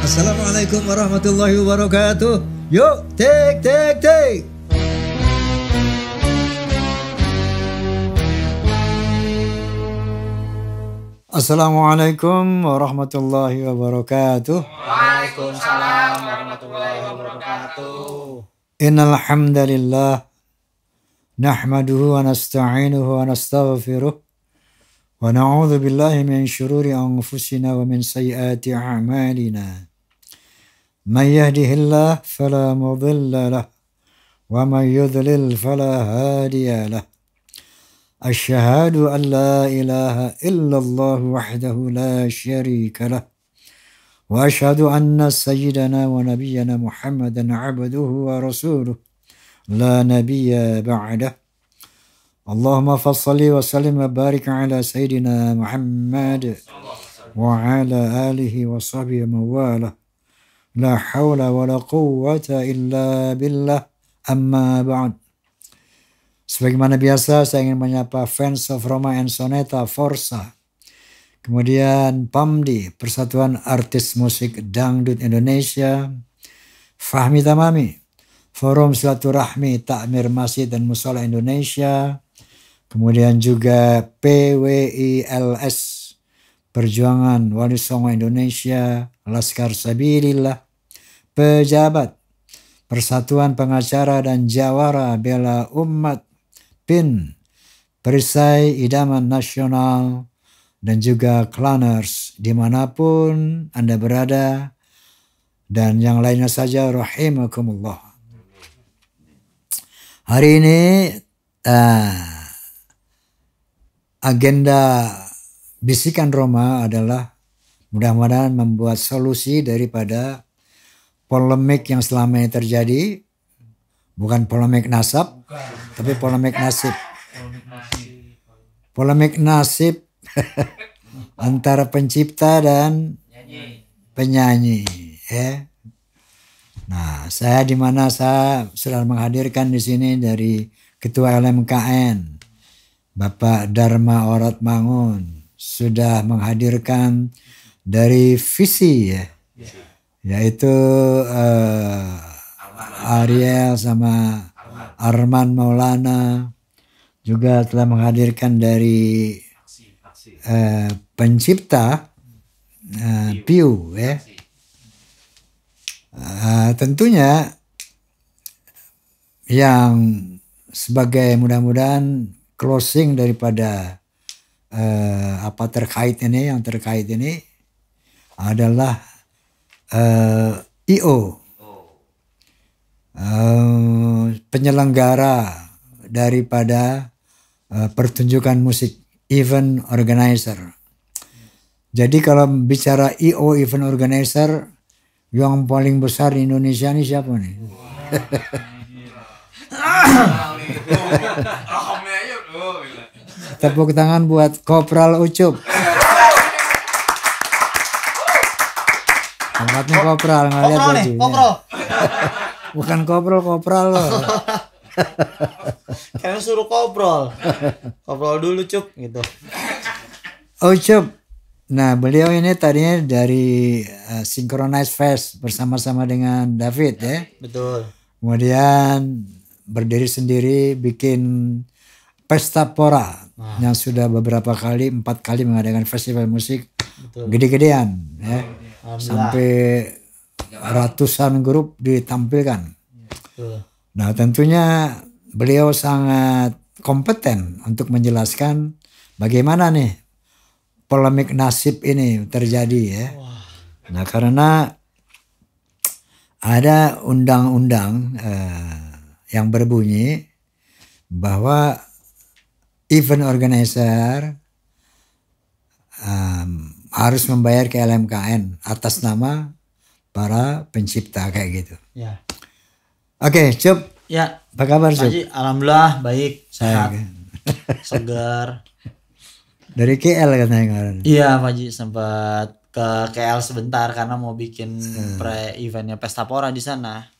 Assalamualaikum warahmatullahi wabarakatuh. Yuk, take. Assalamualaikum warahmatullahi wabarakatuh. Waalaikumsalam warahmatullahi wabarakatuh. Innal hamdalillah nahmaduhu wa nasta'inuhu wa nastaghfiruh wa na'udzu billahi min syururi anfusina wa min sayyiati a'malina. Man yahdihillahu fala mudilla lahu wa man yudlil fala hadiya lahu. Asyhadu an la ilaha illallah wahdahu la syarika lah wa asyhadu anna sayyidana wa nabiyyana Muhammadan abduhu wa rasuluh la nabiyya ba'dah. Allahumma fassalli wa sallim wa barik ala sayyidina Muhammad wa ala alihi wa sahbihi mawalah. La hawla wa la quwwata illa billah, amma ba'd. Sebagaimana biasa saya ingin menyapa fans of Roma and Soneta Forza, kemudian PAMDI, Persatuan Artis Musik Dangdut Indonesia, Fahmi Tamami, Forum Silaturahmi Takmir Masjid dan Mushola Indonesia, kemudian juga PWILS, Perjuangan Wali Songo Indonesia, Laskar Sabilillah, pejabat Persatuan Pengacara dan Jawara Bela Umat, PIN, Perisai Idaman Nasional, dan juga Klaners dimanapun Anda berada, dan yang lainnya saja, rahimakumullah. Hari ini agenda Bisikan Roma adalah mudah-mudahan membuat solusi daripada polemik yang selama ini terjadi. Bukan polemik nasab, tapi polemik nasib. Polemik nasib antara pencipta dan penyanyi. Ya. Nah, saya sudah menghadirkan di sini dari Ketua LMKN, Bapak Dharma Orat Mangun, sudah menghadirkan dari visi ya, yaitu Ariel sama Arman Maulana, juga telah menghadirkan dari pencipta Piu ya. Tentunya yang sebagai mudah-mudahan closing daripada yang terkait ini adalah IO, penyelenggara daripada pertunjukan musik, event organizer. Jadi kalau bicara IO, event organizer, yang paling besar di Indonesia ini siapa nih? Tepuk tangan buat Kopral Ucup. Tempatnya Kopral, nggak lihat baju. Bukan kopral loh. Kayaknya suruh koprol dulu Cup gitu. Ucup. Nah, beliau ini tadinya dari Synchronize Fest bersama-sama dengan David ya. Betul. Kemudian berdiri sendiri bikin Pesta Pora yang sudah 4 kali mengadakan festival musik. Betul. Gede-gedean ya. Sampai ratusan grup ditampilkan. Nah, tentunya beliau sangat kompeten untuk menjelaskan bagaimana nih polemik nasib ini terjadi ya. Nah, karena ada undang-undang yang berbunyi bahwa event organizer harus membayar ke LMKN atas nama para pencipta kayak gitu. Ya. Oke, Cup. Ya. Apa kabar, Cup? Alhamdulillah baik, sehat, Saya segar. dari KL katanya kemarin. Iya, Pak Ji, sempat ke KL sebentar karena mau bikin pre-eventnya Pesta Pora di sana.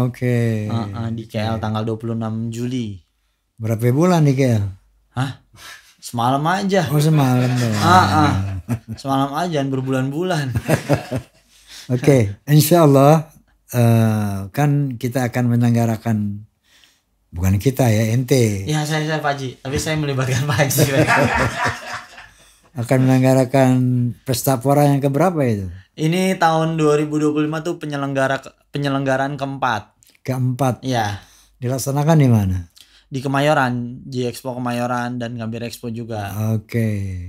Oke. Di KL tanggal 26 Juli. Berapa bulan di KL? Hah? Semalam aja. Oh, semalam dong. Semalam aja, berbulan-bulan. Oke, insya Allah kan kita akan menyelenggarakan, bukan kita ya, ente Ya saya Pak Haji, tapi saya melibatkan Pak Haji. akan menyelenggarakan pesta pora yang keberapa itu? Ini tahun 2025 tuh penyelenggaraan keempat. Keempat. Iya, Dilaksanakan di mana? di Kemayoran, G Expo Kemayoran dan Gambir Expo juga. Oke.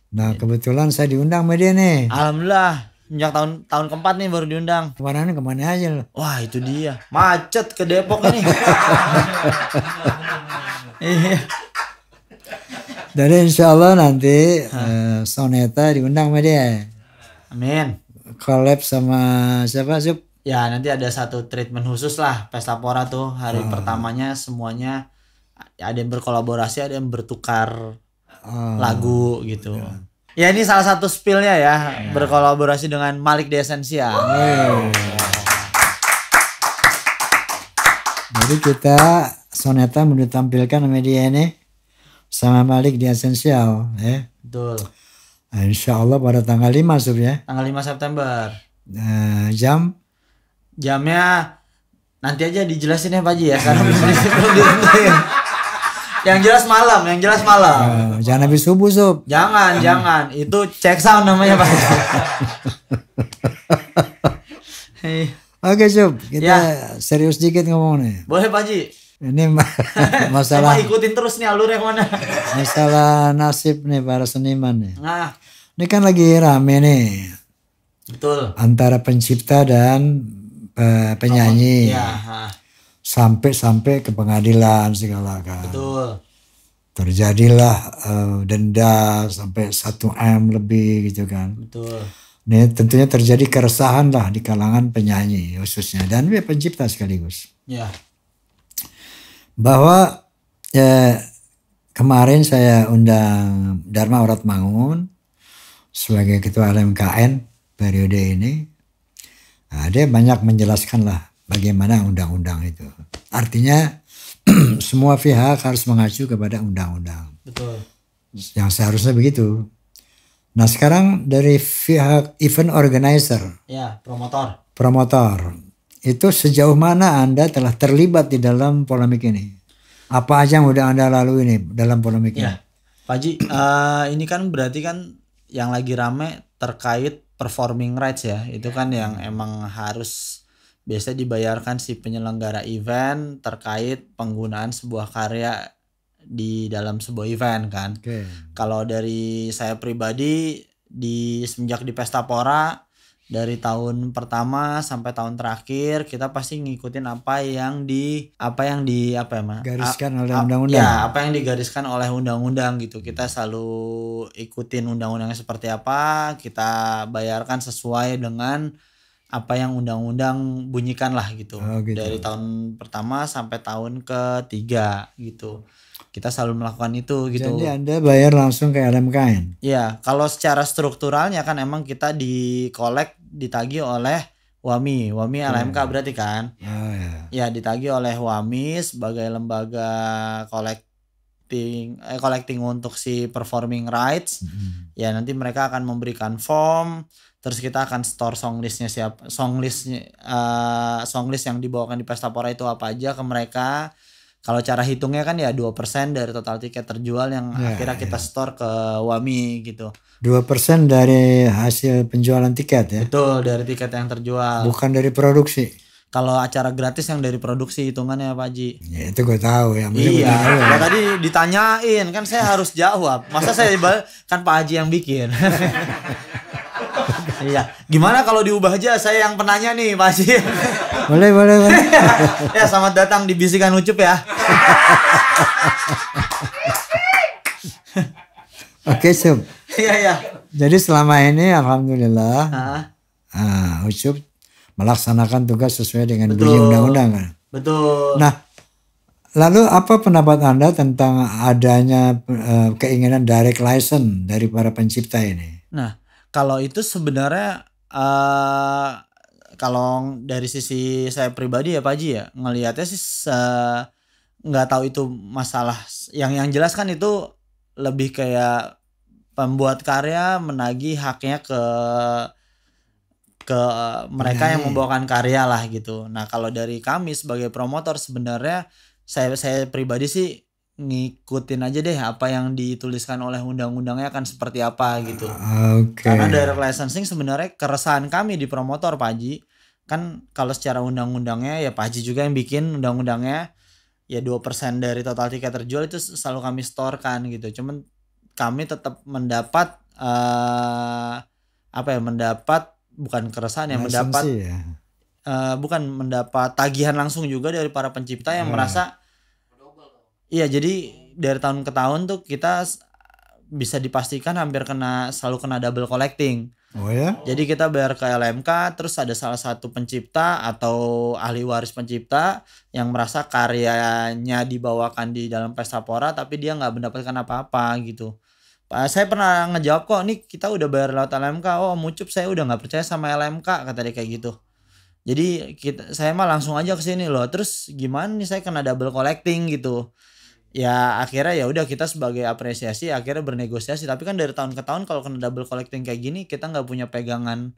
Nah kebetulan saya diundang sama dia nih. Alhamdulillah, sejak tahun keempat nih baru diundang. Kemana aja loh. Wah itu dia, macet ke Depok ini. Iya. Jadi insya Allah nanti Soneta diundang sama dia. Amin. Collab sama siapa Sup? Ya nanti ada satu treatment khusus lah Pesta Pora tuh hari pertamanya semuanya ada yang berkolaborasi, ada yang bertukar lagu gitu. Ya ini salah satu spillnya ya, berkolaborasi dengan Malik The Essential. Jadi kita Soneta mau ditampilkan sama dia ini sama Malik The Essential ya. Betul. Nah, insya Allah pada tanggal 5 Sup ya. Tanggal 5 September. Jamnya nanti aja dijelasin ya Pak Haji ya, karena belum ditentuin. Yang jelas malam. Jangan habis subuh Sup. Jangan. Itu check sound namanya Pak Haji. Oke Sup, kita serius dikit ngomong nih. Boleh Pak Haji. Ini Saya masalah ikutin terus nih alurnya kemana. masalah nasib nih para seniman nih. Nah, Ini kan lagi rame nih betul. antara pencipta dan penyanyi. Ya, Sampai ke pengadilan segala kan. betul. Terjadilah denda sampai 1 M lebih gitu kan. Betul. Ini tentunya terjadi keresahan lah di kalangan penyanyi khususnya dan pencipta sekaligus. Ya. Bahwa kemarin saya undang Dharma Oratmangun sebagai ketua LMKN periode ini. Nah, dia banyak menjelaskan lah bagaimana undang-undang itu. Artinya semua pihak harus mengacu kepada undang-undang. Betul. Yang seharusnya begitu. Nah sekarang dari pihak event organizer, Ya, promotor. itu sejauh mana Anda telah terlibat di dalam polemik ini? Apa aja yang udah Anda lalui ini dalam polemik ini? Ya, Pak Haji, ini kan berarti kan yang lagi rame terkait performing rights ya. Itu kan yang emang harus biasa dibayarkan si penyelenggara event terkait penggunaan sebuah karya di dalam sebuah event kan. Oke. Kalau dari saya pribadi semenjak di Pesta Pora dari tahun pertama sampai tahun terakhir kita pasti ngikutin apa yang Gariskan oleh undang-undang. Ya, apa yang digariskan oleh undang-undang gitu. Kita selalu ikutin undang-undangnya seperti apa, kita bayarkan sesuai dengan apa yang undang-undang bunyikan lah gitu. Oh, gitu. Dari tahun pertama sampai tahun ketiga gitu. Kita selalu melakukan itu gitu. Jadi Anda bayar langsung ke LMKN? Iya, kalau secara strukturalnya kan emang kita ditagih oleh WAMI LMK berarti kan? Oh, ya. Ya, ditagih oleh WAMI sebagai lembaga collecting untuk si performing rights. Ya, nanti mereka akan memberikan form, terus kita akan store songlist yang dibawakan di Pesta Pora itu apa aja ke mereka. Kalau cara hitungnya kan ya 2% dari total tiket terjual yang akhirnya kita store ke WAMI gitu. 2% dari hasil penjualan tiket ya? Betul, dari tiket yang terjual. Bukan dari produksi? Kalau acara gratis yang dari produksi hitungannya Pak Haji. Ya itu gue tahu ya. Iya, ya tadi ditanyain kan saya harus jawab. Masa saya kan Pak Haji yang bikin. Iya, gimana kalau diubah aja saya yang penanya nih Pak Haji. Boleh. Ya selamat datang di Bisikan Ucup ya. Oke Sup. Iya. Jadi selama ini alhamdulillah Ucup melaksanakan tugas sesuai dengan bunyi undang-undang kan. Betul. Nah, lalu apa pendapat Anda tentang adanya keinginan direct license dari para pencipta ini? Nah, kalau itu sebenarnya kalau dari sisi saya pribadi ya Pak Haji ya ngelihatnya sih nggak tahu itu masalah yang jelas kan itu lebih kayak pembuat karya menagih haknya ke ke mereka yang membawakan karya lah gitu. Nah kalau dari kami sebagai promotor sebenarnya saya pribadi sih ngikutin aja deh apa yang dituliskan oleh undang-undangnya akan seperti apa gitu. Karena direct licensing sebenarnya keresahan kami di promotor Pak Haji, kan kalau secara undang-undangnya ya Pak Haji juga yang bikin undang-undangnya, ya 2% dari total tiket terjual itu selalu kami storekan gitu. Cuman kami tetap mendapat mendapat bukan keresahan ya, mendapat bukan mendapat tagihan langsung juga dari para pencipta yang merasa iya, jadi dari tahun ke tahun tuh kita bisa dipastikan hampir selalu kena double collecting. Oh ya? Jadi kita bayar ke LMK, terus ada salah satu pencipta atau ahli waris pencipta yang merasa karyanya dibawakan di dalam pesta pora tapi dia nggak mendapatkan apa-apa gitu. Saya pernah ngejawab kok, nih kita udah bayar lewat LMK, oh Mucup saya udah nggak percaya sama LMK, kata dia kayak gitu. Jadi saya mah langsung aja ke sini loh. Terus gimana nih saya kena double collecting gitu. Ya akhirnya ya udah kita sebagai apresiasi akhirnya bernegosiasi, tapi kan dari tahun ke tahun kalau kena double collecting kayak gini kita nggak punya pegangan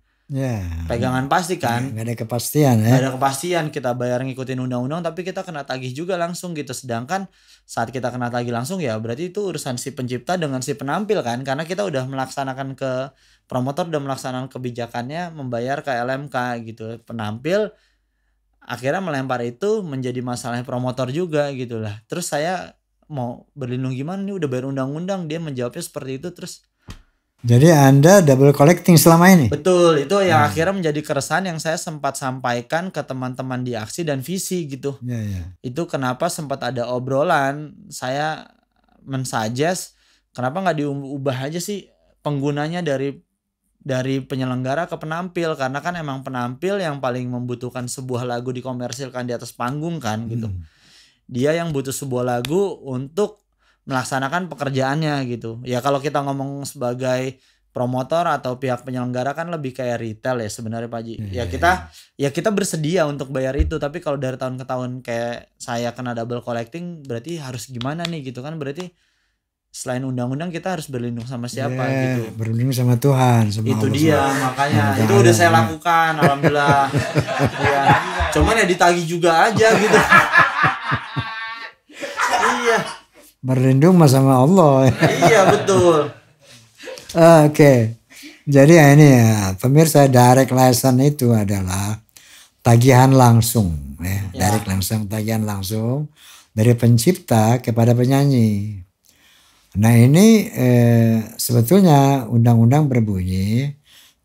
pasti kan, nggak ada kepastian ya, nggak ada kepastian, kita bayar ngikutin undang-undang tapi kita kena tagih juga langsung gitu. Sedangkan saat kita kena tagih langsung ya berarti itu urusan si pencipta dengan si penampil kan, karena kita udah melaksanakan ke promotor, udah melaksanakan kebijakannya membayar ke LMK gitu. Penampil akhirnya melempar itu menjadi masalahnya promotor juga gitu lah. Terus saya mau berlindung gimana nih, udah bayar undang-undang, dia menjawabnya seperti itu. Terus jadi Anda double collecting selama ini? Betul, itu yang akhirnya menjadi keresahan yang saya sempat sampaikan ke teman-teman di aksi dan visi gitu. Itu kenapa sempat ada obrolan, saya mensuggest kenapa nggak diubah aja sih penggunanya dari penyelenggara ke penampil, karena kan emang penampil yang paling membutuhkan sebuah lagu dikomersilkan di atas panggung kan gitu. Dia yang butuh sebuah lagu untuk melaksanakan pekerjaannya gitu. Ya kalau kita ngomong sebagai promotor atau pihak penyelenggara kan lebih kayak retail ya sebenarnya Pak Haji. Ya kita bersedia untuk bayar itu, tapi kalau dari tahun ke tahun kayak saya kena double collecting berarti harus gimana nih gitu kan, berarti selain undang-undang kita harus berlindung sama siapa gitu. Berlindung sama Tuhan. Sama itu Allah, dia makanya itu udah saya lakukan alhamdulillah. Ya, cuman ya ditagih juga aja gitu. Iya. Berlindung sama Allah. Iya betul. Oke. Jadi ya ini ya pemirsa, direct license itu adalah tagihan langsung ya. Direct langsung, tagihan langsung dari pencipta kepada penyanyi. Nah ini sebetulnya undang-undang berbunyi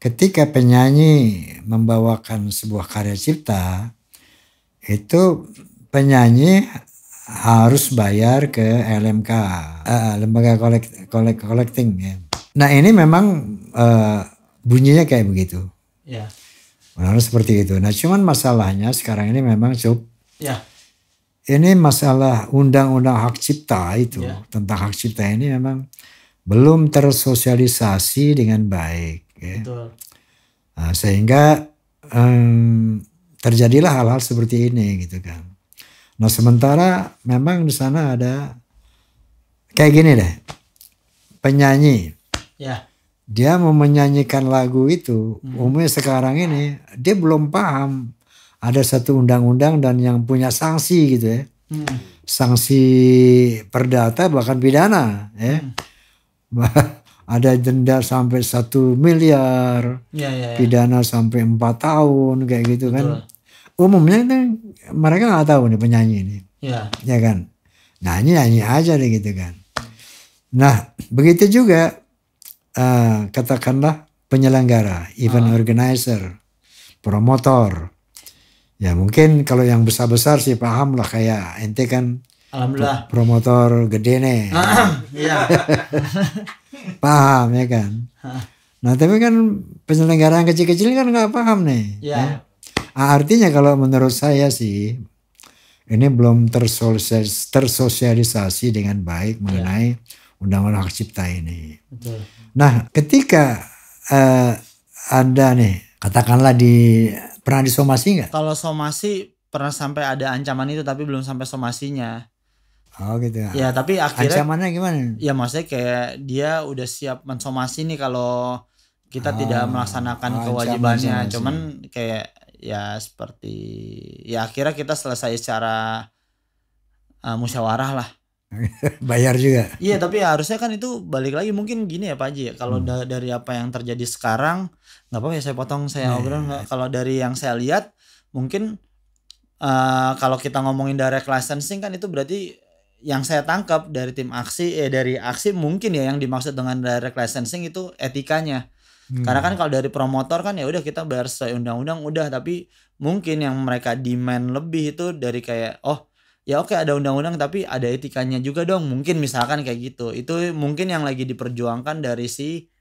ketika penyanyi membawakan sebuah karya cipta itu penyanyi harus bayar ke LMK, lembaga collecting ya. Nah ini memang bunyinya kayak begitu. Ya. Harus seperti itu. Nah cuman masalahnya sekarang ini memang ini masalah undang-undang hak cipta itu, tentang hak cipta ini memang belum tersosialisasi dengan baik ya. Betul. Nah, sehingga terjadilah hal-hal seperti ini gitu kan. Nah sementara memang di sana ada kayak gini deh, penyanyi, dia mau menyanyikan lagu itu, umumnya sekarang ini dia belum paham ada satu undang-undang dan yang punya sanksi gitu ya, sanksi perdata bahkan pidana ya, ada denda sampai 1 miliar, pidana sampai 4 tahun kayak gitu. Betul. Kan. Umumnya kan mereka nggak tahu nih penyanyi ini, ya kan, nyanyi aja deh gitu kan. Nah begitu juga katakanlah penyelenggara, event organizer, promotor, ya mungkin kalau yang besar-besar sih paham lah, kayak ente kan alhamdulillah promotor gede nih, paham ya kan. Nah tapi kan penyelenggara yang kecil-kecil kan nggak paham nih. Ya. Artinya kalau menurut saya sih ini belum tersosialisasi dengan baik mengenai undang-undang hak cipta ini. Betul. Nah ketika Anda nih katakanlah pernah disomasi nggak? Kalau somasi pernah sampai ada ancaman itu tapi belum sampai somasinya. Oh gitu ya. Ya tapi akhirnya ancamannya gimana? Ya maksudnya kayak dia udah siap mensomasi nih kalau kita tidak melaksanakan kewajibannya, cuman kayak ya seperti ya akhirnya kita selesai secara musyawarah lah. Bayar juga. Iya, tapi harusnya kan itu balik lagi mungkin gini ya Pak Haji ya. Kalau dari apa yang terjadi sekarang, nggak apa-apa ya saya potong, saya obrolan. Kalau dari yang saya lihat mungkin kalau kita ngomongin direct licensing kan itu berarti yang saya tangkap dari tim aksi dari aksi mungkin ya yang dimaksud dengan direct licensing itu etikanya. Karena kan kalau dari promotor kan ya udah kita bayar sesuai undang-undang udah, tapi mungkin yang mereka demand lebih itu dari kayak ya oke ada undang-undang tapi ada etikanya juga dong, mungkin misalkan kayak gitu. Itu mungkin yang lagi diperjuangkan dari si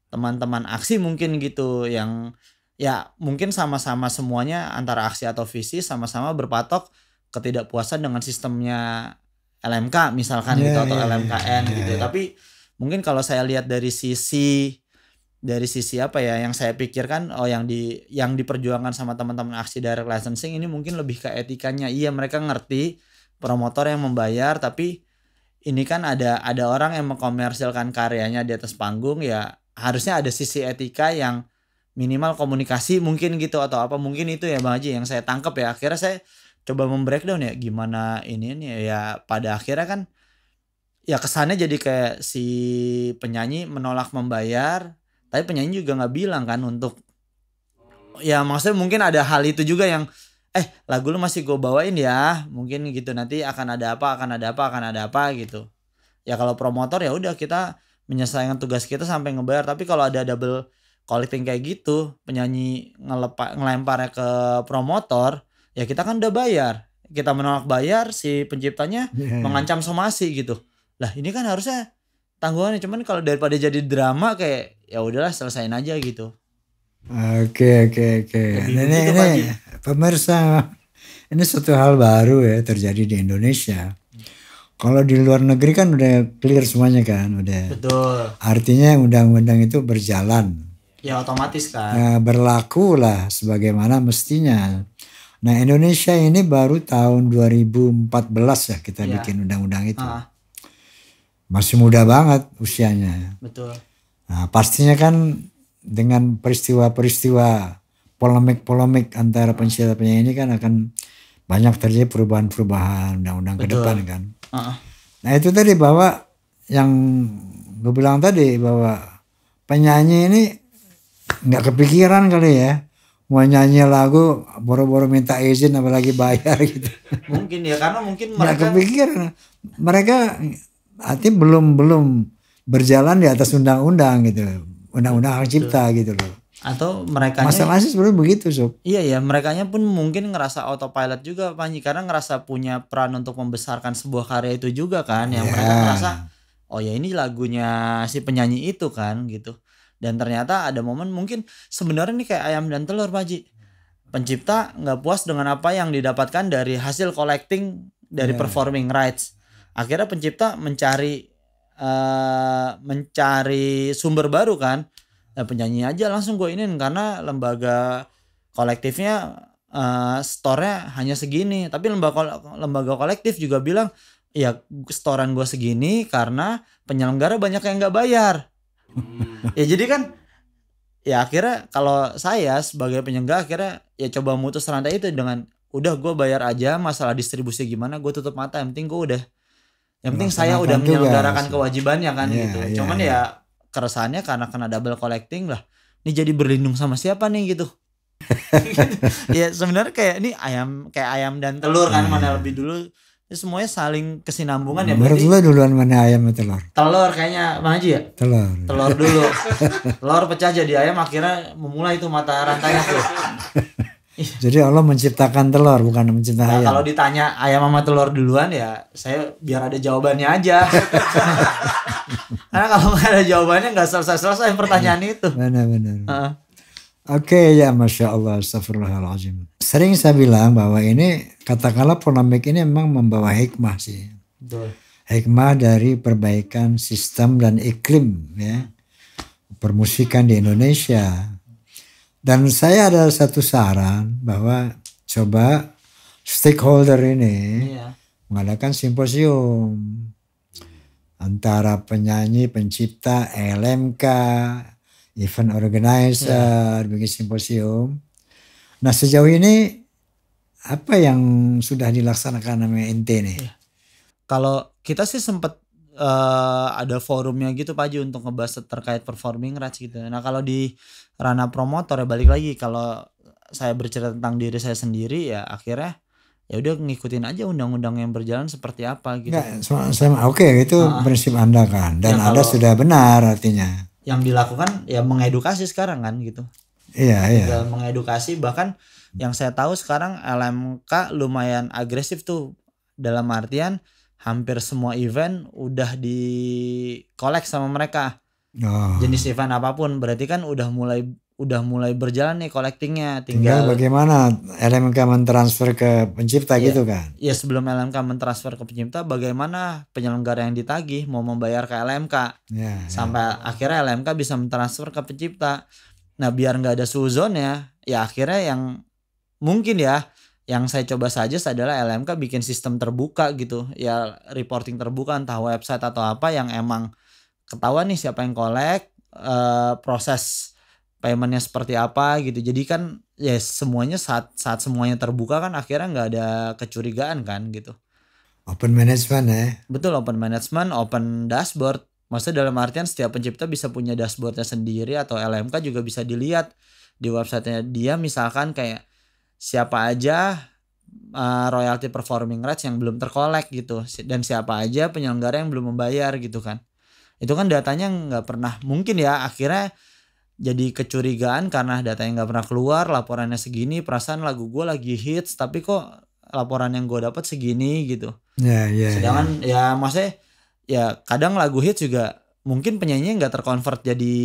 teman-teman aksi mungkin gitu, yang ya mungkin sama-sama semuanya antara aksi atau visi sama-sama berpatok ketidakpuasan dengan sistemnya LMK misalkan gitu atau LMKN gitu. Tapi mungkin kalau saya lihat dari sisi apa ya yang saya pikirkan yang diperjuangkan sama teman-teman aksi direct licensing ini mungkin lebih ke etikanya. Iya, mereka ngerti promotor yang membayar, tapi ini kan ada orang yang mengkomersilkan karyanya di atas panggung, ya harusnya ada sisi etika yang minimal komunikasi mungkin gitu atau apa, mungkin itu ya Bang Haji yang saya tangkap ya. Akhirnya saya coba membreakdown ya gimana ini ya pada akhirnya kan ya kesannya jadi kayak si penyanyi menolak membayar, tapi penyanyi juga nggak bilang kan untuk ya maksudnya mungkin ada hal itu juga yang lagu lu masih gue bawain ya mungkin gitu, nanti akan ada apa gitu ya. Kalau promotor ya udah kita menyelesaikan tugas kita sampai ngebayar, tapi kalau ada double collecting kayak gitu, penyanyi ngelemparnya ke promotor, ya kita kan udah bayar, kita menolak bayar, si penciptanya mengancam somasi gitu. Lah ini kan harusnya tanggungannya, cuman kalau daripada jadi drama kayak ya udahlah selesain aja gitu. Oke. Ini pemirsa, ini suatu hal baru ya terjadi di Indonesia. Kalau di luar negeri kan udah clear semuanya kan, udah. Betul. Artinya undang-undang itu berjalan. Ya otomatis kan. Nah, berlaku lah sebagaimana mestinya. Nah Indonesia ini baru tahun 2014 ya kita bikin undang-undang itu. Masih muda banget usianya. Betul. Nah pastinya kan dengan peristiwa-peristiwa polemik antara penyanyi ini kan akan banyak terjadi perubahan-perubahan undang-undang ke depan kan. Nah itu tadi bahwa yang gue bilang tadi bahwa penyanyi ini nggak kepikiran kali ya mau nyanyi lagu boro-boro minta izin apalagi bayar gitu. Mungkin ya karena mungkin mereka nggak kepikiran, mereka artinya belum berjalan di atas undang-undang gitu, undang-undang hak cipta gitu loh. Atau merekanya masalahnya sebenarnya begitu Sob. Iya ya, merekanya pun mungkin ngerasa autopilot juga Panji, karena ngerasa punya peran untuk membesarkan sebuah karya itu juga kan, yang mereka ngerasa oh ya ini lagunya si penyanyi itu kan gitu. Dan ternyata ada momen mungkin sebenarnya ini kayak ayam dan telur Panji. Pencipta nggak puas dengan apa yang didapatkan dari hasil collecting dari performing rights. Akhirnya pencipta mencari sumber baru kan. Nah, penyanyi aja langsung gue inin karena lembaga kolektifnya store-nya hanya segini, tapi lembaga kolektif juga bilang ya storean gue segini karena penyelenggara banyak yang nggak bayar. Ya jadi kan ya akhirnya kalau saya sebagai penyelenggara akhirnya ya coba mutus rantai itu dengan udah gue bayar aja, masalah distribusi gimana gue tutup mata, yang penting saya udah menyelenggarakan kewajibannya kan gitu. Cuman ya keresahannya karena kena double collecting lah. Ini jadi berlindung sama siapa nih gitu. Ya sebenarnya kayak ini ayam dan telur kan, mana lebih dulu. Ini semuanya saling kesinambungan ya. Menurut lo duluan mana ayam atau telur? Telur kayaknya Bang Haji ya? Telur dulu. Telur pecah jadi ayam, akhirnya memulai itu mata rantainya tuh. Jadi Allah menciptakan telur bukan menciptakan ayam. Kalau ditanya ayam sama telur duluan ya saya biar ada jawabannya aja. Karena kalau nggak ada jawabannya nggak selesai pertanyaan itu. Benar. Oke, ya Masya Allah, astagfirullahaladzim. Sering saya bilang bahwa ini katakanlah polemik ini memang membawa hikmah sih. Betul. Hikmah dari perbaikan sistem dan iklim ya permusikan di Indonesia. Dan saya ada satu saran bahwa coba stakeholder ini mengadakan simposium antara penyanyi, pencipta, LMK, event organizer, bikin simposium. Nah sejauh ini apa yang sudah dilaksanakan sama ente nih? Kalau kita sih sempat ada forumnya gitu Pak Haji untuk ngebahas terkait performing rights gitu. Nah kalau di ranah promotor ya balik lagi, kalau saya bercerita tentang diri saya sendiri ya akhirnya ya udah ngikutin aja undang-undang yang berjalan seperti apa gitu. Oke, itu prinsip Anda kan, dan Ya, Anda sudah benar artinya. Yang dilakukan ya mengedukasi sekarang kan gitu. Iya. Mengedukasi, bahkan yang saya tahu sekarang LMK lumayan agresif tuh, dalam artian hampir semua event udah di collect sama mereka. Jenis event apapun berarti kan udah mulai berjalan nih collectingnya. Tinggal bagaimana LMK mentransfer ke pencipta gitu kan? Ya sebelum LMK mentransfer ke pencipta, bagaimana penyelenggara yang ditagih mau membayar ke LMK sampai akhirnya LMK bisa mentransfer ke pencipta. Nah biar nggak ada suzon ya akhirnya yang mungkin ya yang saya coba saja adalah LMK bikin sistem terbuka gitu ya, reporting terbuka entah website atau apa yang emang ketahuan nih siapa yang collect, proses paymentnya seperti apa gitu. Jadi kan ya semuanya saat semuanya terbuka kan akhirnya nggak ada kecurigaan kan gitu. Open management ya. Betul, open management, open dashboard. Maksudnya dalam artian setiap pencipta bisa punya dashboardnya sendiri, atau LMK juga bisa dilihat di websitenya dia misalkan kayak siapa aja royalty performing rights yang belum terkolek gitu, dan siapa aja penyelenggara yang belum membayar gitu kan. Itu kan datanya nggak pernah, mungkin ya akhirnya jadi kecurigaan karena datanya nggak pernah keluar, laporannya segini, perasaan lagu gue lagi hits tapi kok laporan yang gue dapat segini gitu. Sedangkan ya maksudnya ya kadang lagu hits juga mungkin penyanyinya nggak terkonvert jadi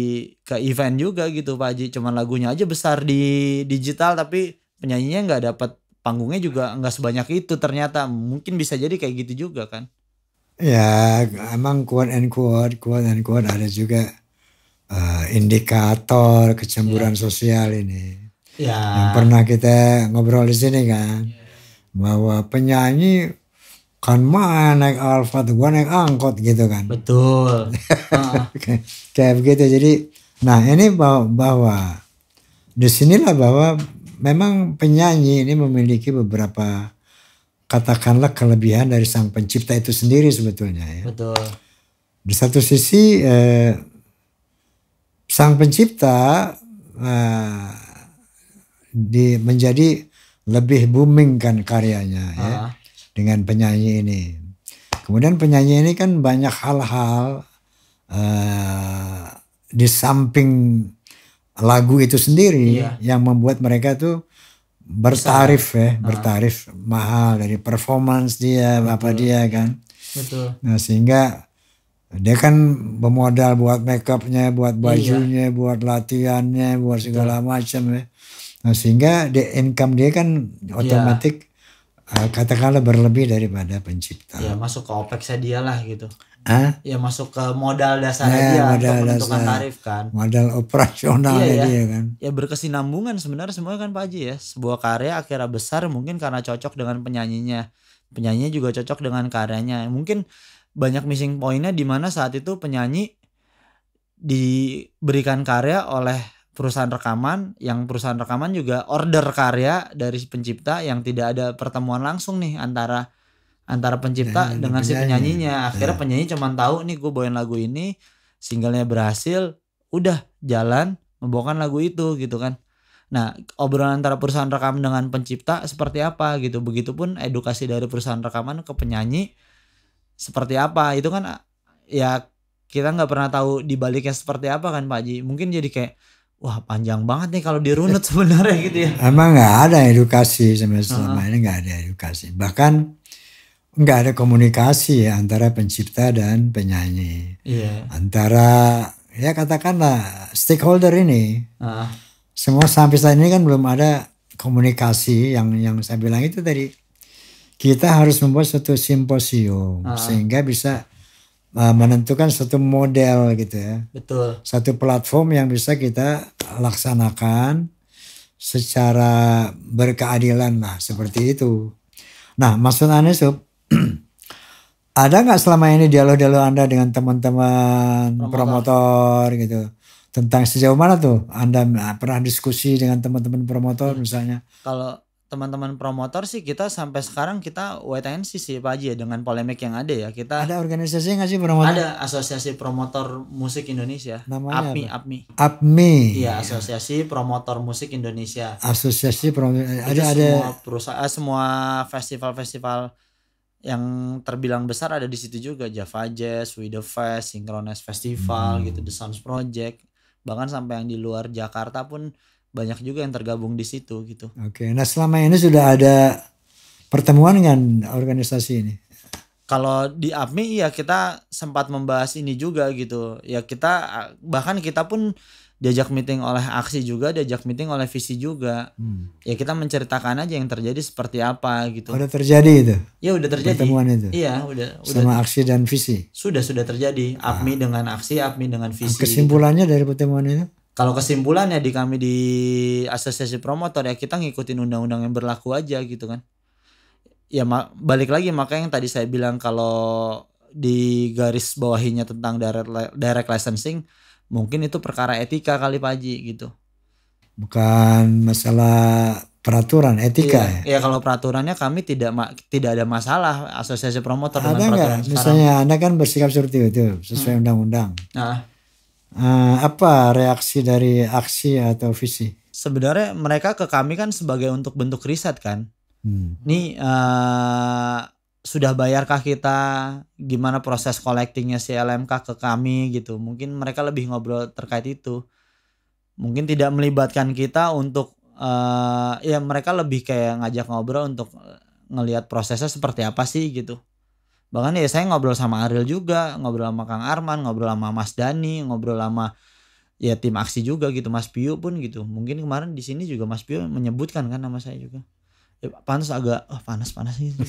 ke event juga gitu Pak Haji, cuman lagunya aja besar di digital tapi penyanyinya nggak dapat panggungnya juga nggak sebanyak itu ternyata. Mungkin bisa jadi kayak gitu juga kan. Ya emang quote and quote ada juga indikator kecemburuan sosial ini. Yang pernah kita ngobrol di sini kan, bahwa penyanyi kan naik Alfa tuh, gua naik angkot gitu kan. Betul. Kayak begitu. Jadi nah ini bahwa disinilah bahwa memang penyanyi ini memiliki beberapa katakanlah kelebihan dari sang pencipta itu sendiri sebetulnya ya. Betul. Di satu sisi sang pencipta menjadi lebih booming kan karyanya ya dengan penyanyi ini. Kemudian penyanyi ini kan banyak hal-hal di samping lagu itu sendiri yang membuat mereka tuh bertarif bertarif mahal, dari performance dia, apa dia kan. Betul. Nah sehingga dia kan bermodal buat makeupnya, buat bajunya, buat latihannya, buat segala macam ya. Nah sehingga income dia kan otomatis katakanlah berlebih daripada pencipta. Ya masuk ke OPEX-nya dia lah gitu. Ya masuk ke modal dasarnya dia modal untuk menentukan dasar, tarif kan. Modal operasionalnya dia kan. Ya berkesinambungan sebenarnya semua kan Pak Haji ya. Sebuah karya akhirnya besar mungkin karena cocok dengan penyanyinya. Penyanyinya juga cocok dengan karyanya. Mungkin banyak missing pointnya di mana saat itu penyanyi diberikan karya oleh perusahaan rekaman, yang perusahaan rekaman juga order karya dari pencipta yang tidak ada pertemuan langsung nih antara pencipta dengan si penyanyinya. Akhirnya penyanyi cuma tahu nih gue bawain lagu ini, singlenya berhasil, udah jalan membawakan lagu itu gitu kan. Nah obrolan antara perusahaan rekaman dengan pencipta seperti apa gitu, begitupun edukasi dari perusahaan rekaman ke penyanyi seperti apa, itu kan ya kita nggak pernah tahu dibaliknya seperti apa kan Pak Haji. Mungkin jadi kayak wah panjang banget nih kalau dirunut sebenarnya gitu ya. Emang nggak ada edukasi selama ini, nggak ada edukasi, bahkan nggak ada komunikasi ya antara pencipta dan penyanyi, antara ya katakanlah stakeholder ini. Semua sampai saat ini kan belum ada komunikasi yang saya bilang itu tadi. Kita harus membuat suatu simposium sehingga bisa menentukan satu model gitu ya. Betul. Satu platform yang bisa kita laksanakan secara berkeadilan lah, seperti itu. Nah maksud Anda ada nggak selama ini dialog-dialog Anda dengan teman-teman promotor gitu tentang sejauh mana tuh Anda pernah diskusi dengan teman-teman promotor misalnya? Kalau teman-teman promotor sih kita sampai sekarang kita wait and see sih Pak Haji ya, dengan polemik yang ada ya. Kita Ada organisasi nggak sih promotor? ada Asosiasi Promotor Musik Indonesia. Namanya APMI, apa? APMI. APMI. Iya, Asosiasi Promotor Musik Indonesia. Asosiasi promotor. Itu Ada semua perusahaan, semua festival-festival yang terbilang besar ada di situ juga. Java Jazz, We The Fest, Synchronize Festival gitu, The Sounds Project. Bahkan sampai yang di luar Jakarta pun banyak juga yang tergabung di situ gitu. Oke. Nah, selama ini sudah ada pertemuan dengan organisasi ini? Kalau di APMI ya kita sempat membahas ini juga gitu. Ya kita bahkan kita pun diajak meeting oleh aksi juga, diajak meeting oleh visi juga. Ya kita menceritakan aja yang terjadi seperti apa gitu. Udah terjadi itu? Ya udah terjadi. Pertemuan itu? Iya udah. Sama aksi dan visi? Sudah terjadi. APMI dengan aksi, APMI dengan visi. Kesimpulannya dari pertemuan itu? Kalau kesimpulannya di kami di Asosiasi Promotor ya kita ngikutin undang-undang yang berlaku aja gitu kan. Ya balik lagi makanya yang tadi saya bilang kalau di garis bawahinya tentang direct licensing mungkin itu perkara etika kali Pak Haji gitu. Bukan masalah peraturan, etika ya. Ya kalau peraturannya kami tidak ada masalah Asosiasi Promotor ada dengan peraturan sekarang. Misalnya Anda kan bersikap seperti itu sesuai undang-undang. Nah, apa reaksi dari aksi atau visi? Sebenarnya mereka ke kami kan sebagai untuk bentuk riset kan. Nih sudah bayarkah kita, gimana proses collectingnya si LMK ke kami gitu. Mungkin mereka lebih ngobrol terkait itu. Mungkin tidak melibatkan kita untuk ya mereka lebih kayak ngajak ngobrol untuk ngelihat prosesnya seperti apa sih gitu. Bahkan ya saya ngobrol sama Ariel juga, ngobrol sama Kang Arman, ngobrol sama Mas Dani, ngobrol sama ya tim aksi juga gitu, Mas Pio pun gitu. Mungkin kemarin di sini juga Mas Pio menyebutkan kan nama saya juga. Ya, panas gitu.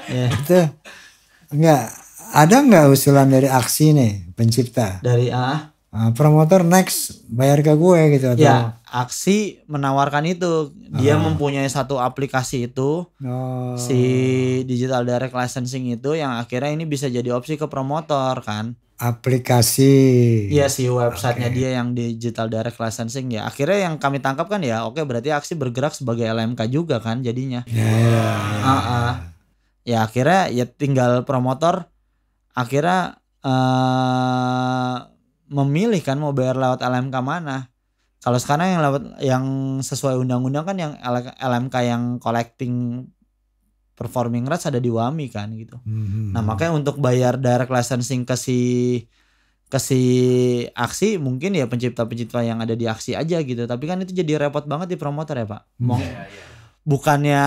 Ya. Itu ada nggak usulan dari aksi nih pencipta? Dari promotor next bayar ke gue gitu atau? Ya, aksi menawarkan itu. Dia mempunyai satu aplikasi itu. Si digital direct licensing itu yang akhirnya ini bisa jadi opsi ke promotor kan. Aplikasi. Iya si websitenya dia yang digital direct licensing ya. Akhirnya yang kami tangkap kan ya oke berarti aksi bergerak sebagai LMK juga kan jadinya. Ya akhirnya ya tinggal promotor akhirnya memilih kan mau bayar lewat LMK mana. Kalau sekarang yang sesuai undang-undang kan yang LMK yang collecting performing rights ada di WAMI kan gitu. Nah makanya untuk bayar direct licensing ke si aksi mungkin ya pencipta-pencipta yang ada di aksi aja gitu. Tapi kan itu jadi repot banget di promotor ya Pak. Bukannya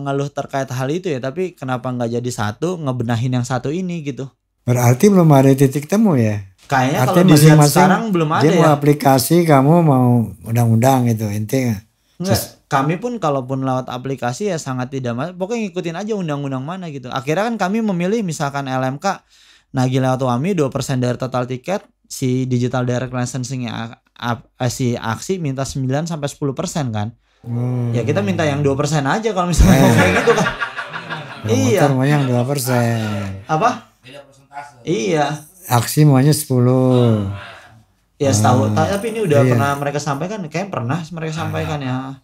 ngeluh terkait hal itu ya, tapi kenapa nggak jadi satu ngebenahin yang satu ini gitu. Berarti belum ada titik temu ya? Kayaknya kalau dilihat sekarang belum ada dia ya. Dia mau aplikasi, kamu mau undang-undang gitu intinya. Enggak, kami pun kalaupun lewat aplikasi ya sangat tidak pokoknya ngikutin aja undang-undang mana gitu. Akhirnya kan kami memilih misalkan LMK nagih lewat WAMI 2% dari total tiket, si digital direct licensingnya si aksi minta 9-10% kan. Ya kita minta yang 2% aja kalau misalnya kayak gitu kan. Iya. Promotor mau yang 2%. Apa? Beda persentase. Iya. Aksi maunya 10. Ya setahu tapi ini udah pernah mereka sampaikan, kayak pernah mereka sampaikan ya.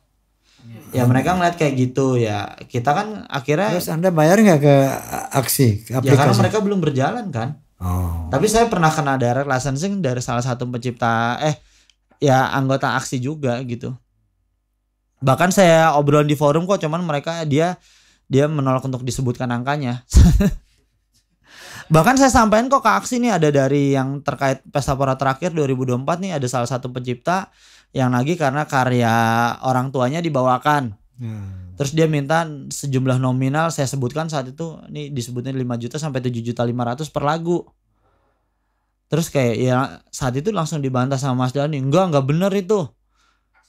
Ya mereka ngeliat kayak gitu ya. Kita kan akhirnya. Terus Anda bayar nggak ke aksi? Ke ya karena mereka belum berjalan kan. Oh. Tapi saya pernah kena direct licensing dari salah satu pencipta ya anggota aksi juga gitu. Bahkan saya obrol di forum kok, cuman mereka dia menolak untuk disebutkan angkanya. Bahkan saya sampaikan kok ke aksi nih ada dari yang terkait Pesta Pora terakhir 2024 nih ada salah satu pencipta yang nagih karena karya orang tuanya dibawakan. Terus dia minta sejumlah nominal saya sebutkan saat itu nih disebutnya 5 juta sampai 7.500.000 per lagu. Terus kayak ya saat itu langsung dibantah sama Mas Dani, enggak bener itu.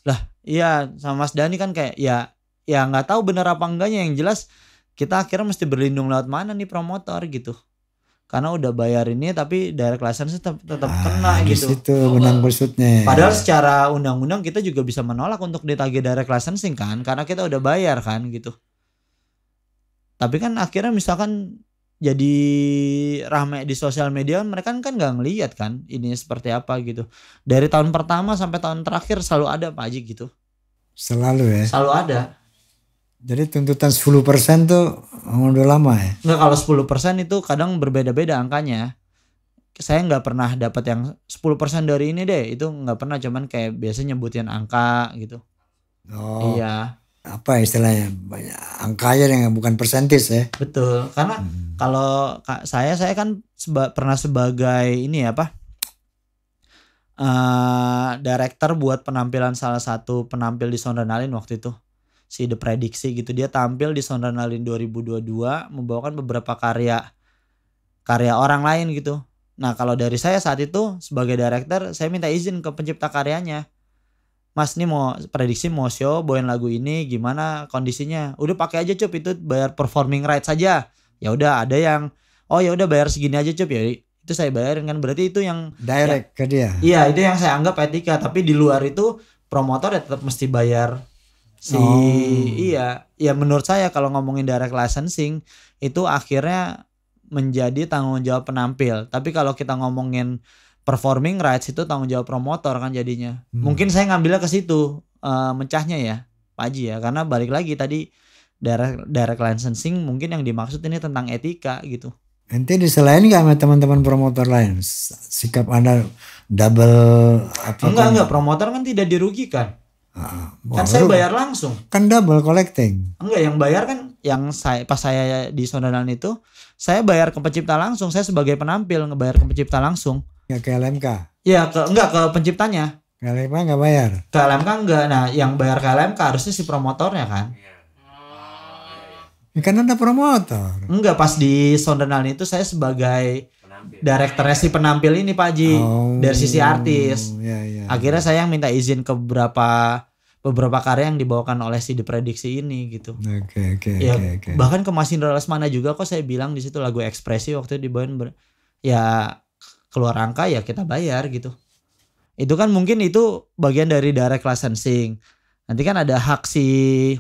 Lah iya sama Mas Dani kan kayak ya nggak tahu bener apa enggaknya, yang jelas kita akhirnya mesti berlindung lewat mana nih promotor gitu. Karena udah bayar ini tapi direct license tetap kena gitu. Di situ benang kusutnya. Padahal secara undang-undang kita juga bisa menolak untuk ditagih direct licensing kan, karena kita udah bayar kan gitu. Tapi kan akhirnya misalkan jadi rame di sosial media, mereka kan nggak ngelihat kan ini seperti apa gitu. Dari tahun pertama sampai tahun terakhir selalu ada Pak Haji gitu. Selalu ya. Selalu ada. Jadi tuntutan 10% tuh udah lama ya. Nggak, kalau 10% itu kadang berbeda-beda angkanya. Saya nggak pernah dapat yang 10% dari ini deh, itu nggak pernah, cuman kayak biasa nyebutin angka gitu. Oh. Iya. Apa istilahnya, angkanya yang bukan persentis ya. Betul, karena kalau saya kan pernah sebagai ini apa, director buat penampilan salah satu penampil di Sondrenalin waktu itu, si The Prediksi gitu. Dia tampil di Sondrenalin 2022 membawakan beberapa karya orang lain gitu. Nah kalau dari saya saat itu sebagai director, saya minta izin ke pencipta karyanya, Mas nih mau prediksi mau show bawain lagu ini gimana kondisinya, udah pakai aja Cup, itu bayar performing rights saja. Ya udah, ada yang oh ya udah bayar segini aja Cup, ya itu saya bayarin kan, berarti itu yang direct ke dia. Iya, itu yang saya anggap etika. Tapi di luar itu promotor ya tetap mesti bayar iya. Ya menurut saya kalau ngomongin direct licensing itu akhirnya menjadi tanggung jawab penampil. Tapi kalau kita ngomongin performing rights itu tanggung jawab promotor kan jadinya. Mungkin saya ngambilnya ke situ mencahnya ya Pak Haji ya, karena balik lagi tadi direct licensing mungkin yang dimaksud ini tentang etika gitu. Ente diselain gak sama teman-teman promotor lain? Sikap Anda double apa? Enggak, promotor kan tidak dirugikan. Kan saya bayar langsung. Kan double collecting. Enggak, yang bayar kan yang saya pas saya di Sondrenalin itu saya bayar ke pencipta langsung. Saya sebagai penampil ngebayar ke pencipta langsung. Ya ke LMK? Iya, enggak ke penciptanya. Ke LMK nggak bayar? Ke LMK enggak. Nah yang bayar ke LMK harusnya si promotornya kan. Ya, kan ada promotor. Enggak, pas di Sondrenalin itu saya sebagai direkturnya si penampil ini Pak Haji, dari sisi artis. Ya. Akhirnya saya yang minta izin ke beberapa karya yang dibawakan oleh si The Prediksi ini gitu. Oke. Bahkan ke Mas Indra Lesmana juga kok saya bilang di situ lagu Ekspresi waktu itu dibawain ya keluar angka ya kita bayar gitu. Itu kan mungkin itu bagian dari direct licensing. Nanti kan ada hak si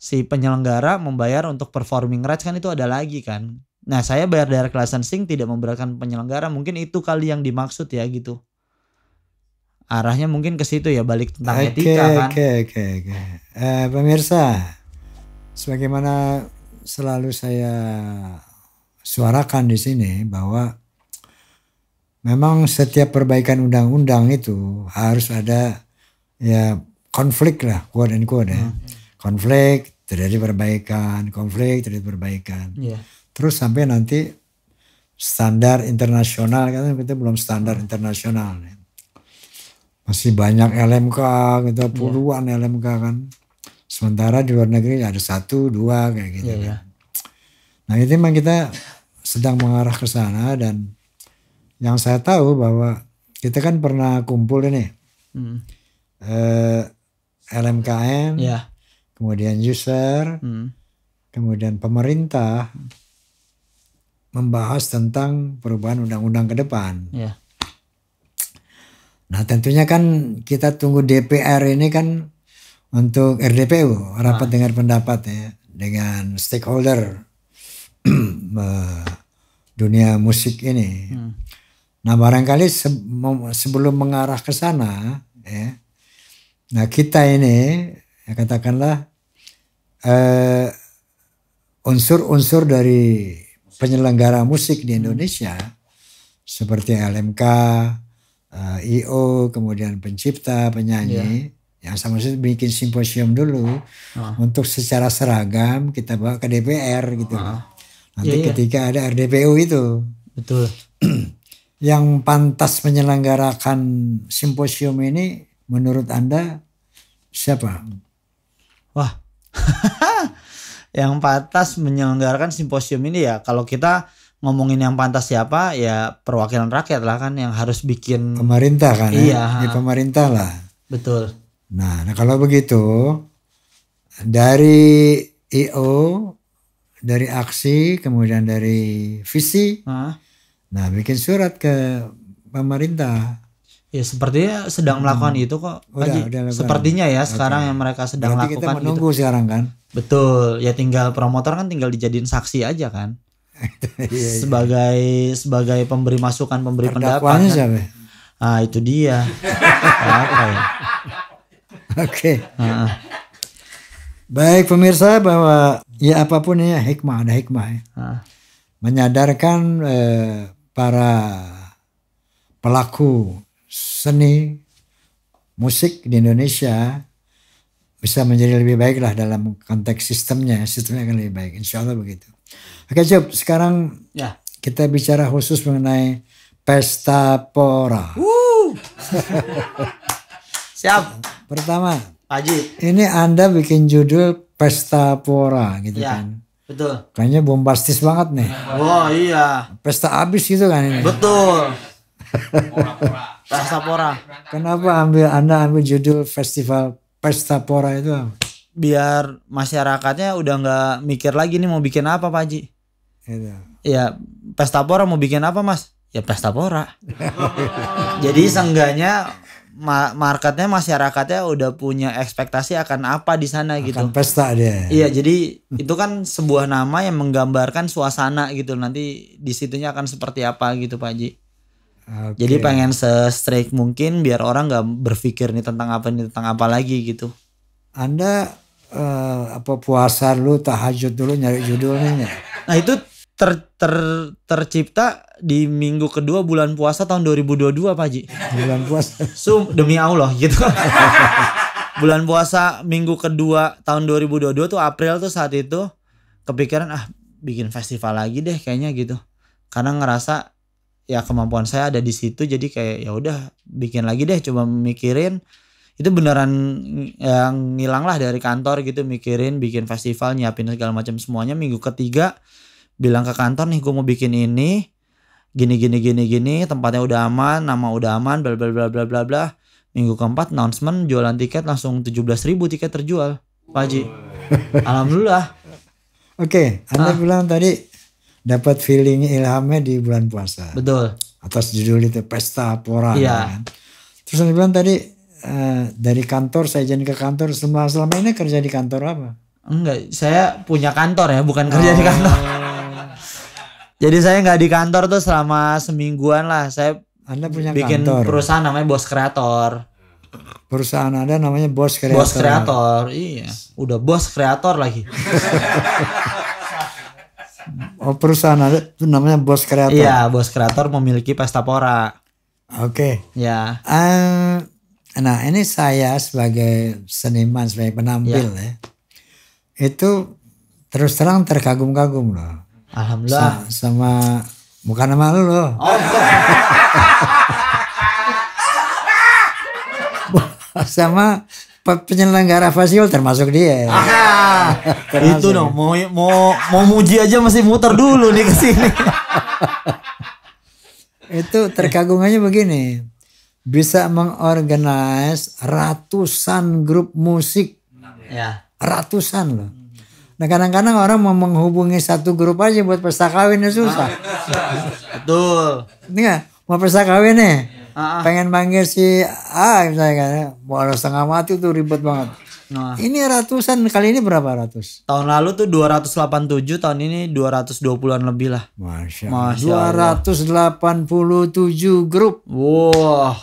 penyelenggara membayar untuk performing rights kan, itu ada lagi kan. Nah saya bayar direct licensing tidak memberatkan penyelenggara, mungkin itu kali yang dimaksud ya gitu. Arahnya mungkin ke situ ya, balik tentang etika kan. Oke. Pemirsa, sebagaimana selalu saya suarakan di sini bahwa memang setiap perbaikan undang-undang itu harus ada ya konflik lah, quote and quote ya. Konflik, terjadi perbaikan, Yeah. Terus sampai nanti standar internasional, kan kita belum standar internasional. Masih banyak LMK, kita puluhan LMK kan. Sementara di luar negeri ada 1, 2 kayak gitu. Yeah. Nah itu memang kita sedang mengarah ke sana, dan yang saya tahu bahwa kita kan pernah kumpul ini. LMKN. Yeah. Kemudian user, kemudian pemerintah membahas tentang perubahan undang-undang ke depan. Yeah. Nah tentunya kan kita tunggu DPR ini kan untuk RDPU, rapat dengar pendapat ya, dengan stakeholder dunia musik ini. Nah barangkali sebelum mengarah ke sana, ya, nah kita ini ya katakanlah unsur-unsur dari penyelenggara musik di Indonesia seperti LMK, IO, kemudian pencipta, penyanyi, yang sama-sama bikin simposium dulu untuk secara seragam kita bawa ke DPR gitu. Nanti ketika ada RDPU itu, betul. Yang pantas menyelenggarakan simposium ini menurut Anda siapa? Wah, yang pantas menyelenggarakan simposium ini ya, kalau kita ngomongin yang pantas siapa ya perwakilan rakyat lah kan, yang harus bikin pemerintah kan. Iya. Ya pemerintah lah. Betul. Nah kalau begitu dari IO, dari aksi, kemudian dari visi, nah bikin surat ke pemerintah. Ya sepertinya sedang melakukan itu kok. Udah sepertinya ya sekarang yang mereka sedang berarti lakukan kita menunggu gitu. Sekarang kan. Betul. Ya tinggal promotor kan tinggal dijadiin saksi aja kan. sebagai pemberi masukan, pemberi pendapat. Terdakwaannya Kan? siapa? Ah itu dia. Apa ya? Oke. Baik pemirsa, bahwa ya apapun ya hikmah, ada hikmah ya. Menyadarkan para pelaku seni musik di Indonesia bisa menjadi lebih baik lah dalam konteks sistemnya akan lebih baik, insya Allah begitu. Oke Job, sekarang Ya. kita bicara khusus mengenai Pesta Pora. Siap. Pertama, Pak Haji. ini Anda bikin judul Pesta Pora gitu Ya, kan. betul. Kayaknya bombastis banget nih. Oh iya. Pesta abis gitu kan ini. Betul. Pesta Pora. Kenapa Anda ambil judul festival Pesta Pora itu? Biar masyarakatnya udah nggak mikir lagi nih mau bikin apa Pak Haji. Gitu. Ya Pesta Pora mau bikin apa Mas? Ya Pesta Pora. Jadi seenggaknya marketnya, masyarakatnya udah punya ekspektasi akan apa di sana gitu. Akan pesta dia. Iya, jadi itu kan sebuah nama yang menggambarkan suasana gitu. Nanti di situnya akan seperti apa gitu Pak Haji. Oke. Jadi pengen se-straight mungkin biar orang nggak berpikir nih tentang apa lagi gitu. Anda apa puasa dulu, tahajud dulu nyari judulnya? Nah itu tercipta di minggu kedua bulan puasa tahun 2022 Pak Haji. Bulan puasa. Demi Allah gitu. Bulan puasa minggu kedua tahun 2022 tuh April tuh, saat itu kepikiran bikin festival lagi deh kayaknya gitu. Karena ngerasa ya kemampuan saya ada di situ, jadi kayak ya udah bikin lagi deh, coba mikirin. Itu beneran yang ngilang lah dari kantor gitu, mikirin bikin festival, nyiapin segala macam semuanya. Minggu ketiga bilang ke kantor nih, gue mau bikin ini gini, tempatnya udah aman, nama udah aman, bla bla bla bla bla bla. Minggu keempat announcement, jualan tiket langsung 17.000 tiket terjual Pak Haji. Alhamdulillah. Oke, Anda bilang tadi dapat feeling ilhamnya di bulan puasa. Betul. Atas judul itu Pesta Pora. Iya. Kan? Terus Anda bilang tadi dari kantor saya izin ke kantor. Selama ini kerja di kantor apa? Enggak, saya punya kantor ya, bukan kerja di kantor. Jadi saya nggak di kantor tuh selama semingguan lah. Saya Anda punya bikin kantor. perusahaan namanya Bos Kreator. Perusahaan Anda namanya Bos Kreator. Bos Kreator, iya. Udah Bos Kreator lagi. Oh, perusahaan Anda itu namanya Bos Kreator. Iya, Bos Kreator memiliki Pesta Pora. Oke. Ya. Nah ini saya sebagai seniman, sebagai penampil ya. Itu terus terang terkagum-kagum loh. Alhamdulillah. Sama bukan nama lu loh. Sama penyelenggara festival termasuk dia. Itu dong, mau muji aja masih muter dulu nih ke sini. Itu terkagungannya begini. Bisa mengorganize ratusan grup musik. Ya. Ratusan loh. Nah kadang-kadang orang mau menghubungi satu grup aja buat pesta kawinnya susah. Betul. Ini gak? Mau pesta kawin nih. Pengen manggil si misalnya kan. Mau setengah mati tuh ribet banget. Nah. Ini ratusan, kali ini berapa ratus? Tahun lalu tuh 287, tahun ini 220-an lebih lah. Masya Allah. 287 grup. Wah.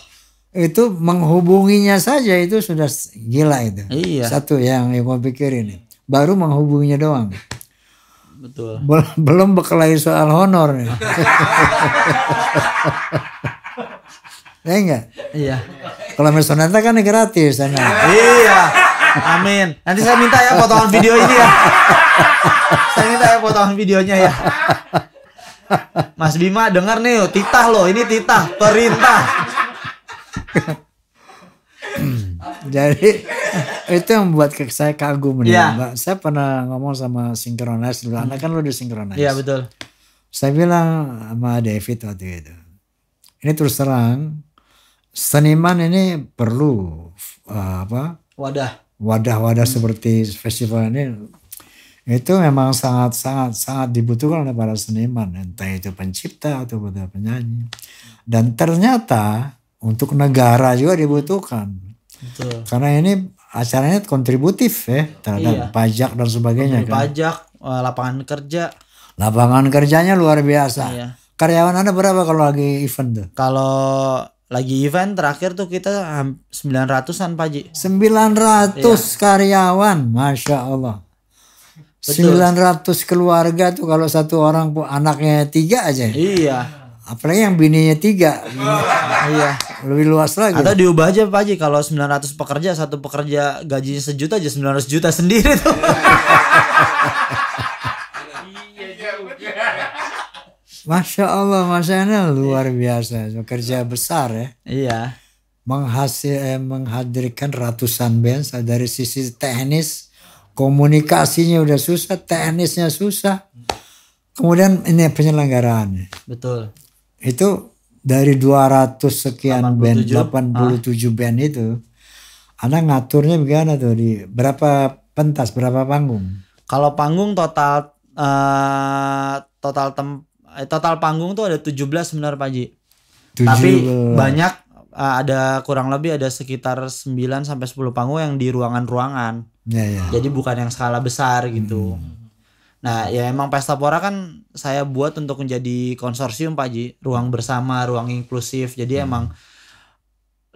Itu menghubunginya saja itu sudah gila itu. Iya. Satu yang mau pikirin. Baru menghubunginya doang. Betul. Belum berkelahi soal honor nih. Ya enggak? Iya. Kalau mesoneta kan gratis sana. Iya. Amin. Nanti saya minta ya potongan video ini ya. Saya minta ya potongan videonya ya. Mas Bima dengar nih, titah loh, ini titah, perintah. Jadi itu yang membuat saya kagum nih. Iya. Mbak. Saya pernah ngomong sama Synchronize dulu. Anda kan lo di Synchronize. Iya betul. Saya bilang sama David waktu itu. Ini terus terang, seniman ini perlu wadah-wadah seperti festival ini. Itu memang sangat dibutuhkan oleh para seniman, entah itu pencipta atau penyanyi. Dan ternyata untuk negara juga dibutuhkan. Betul. Karena ini acaranya kontributif ya terhadap pajak dan sebagainya kan. Pajak, lapangan kerja. Lapangan kerjanya luar biasa. Iya. Karyawan Anda berapa kalau lagi event tuh? Kalau lagi event terakhir tuh kita 900-an Pak Haji. 900 karyawan, Masya Allah. Betul. 900 keluarga tuh kalau satu orang anaknya 3 aja. Iya. Apalagi yang bininya 3. Iya. Lebih luas lagi. Atau diubah aja Pak Haji, kalau 900 pekerja, satu pekerja gajinya 1 juta aja 900 juta sendiri tuh. Masya Allah, Masya Allah luar biasa. Kerja besar ya. Iya. Menghadirkan ratusan band dari sisi teknis, komunikasinya udah susah, teknisnya susah. Kemudian ini penyelenggaraannya. Betul. Itu dari 200 sekian 87, band, 87 band itu. Anda ngaturnya bagaimana tuh? Di berapa pentas, berapa panggung? Kalau panggung total total panggung tuh ada 17 benar Pak Haji. Tapi banyak ada kurang lebih ada sekitar 9 sampai 10 panggung yang di ruangan-ruangan. Ya. Jadi bukan yang skala besar gitu. Nah, ya emang Pesta Pora kan saya buat untuk menjadi konsorsium Pak Haji, ruang bersama, ruang inklusif. Jadi emang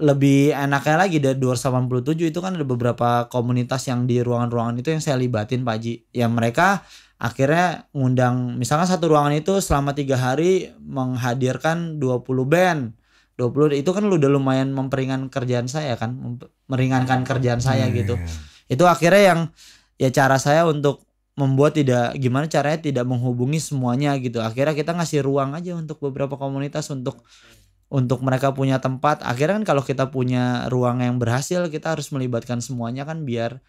lebih enaknya lagi dari 287 itu kan ada beberapa komunitas yang di ruangan-ruangan itu yang saya libatin Pak Haji. Ya mereka akhirnya ngundang, misalkan satu ruangan itu selama 3 hari menghadirkan 20 band. 20 itu kan udah lumayan memperingan kerjaan saya kan, meringankan kerjaan saya gitu. Itu akhirnya yang ya cara saya untuk membuat gimana caranya tidak menghubungi semuanya gitu. Akhirnya kita ngasih ruang aja untuk beberapa komunitas untuk mereka punya tempat. Akhirnya kan kalau kita punya ruang yang berhasil, kita harus melibatkan semuanya kan biar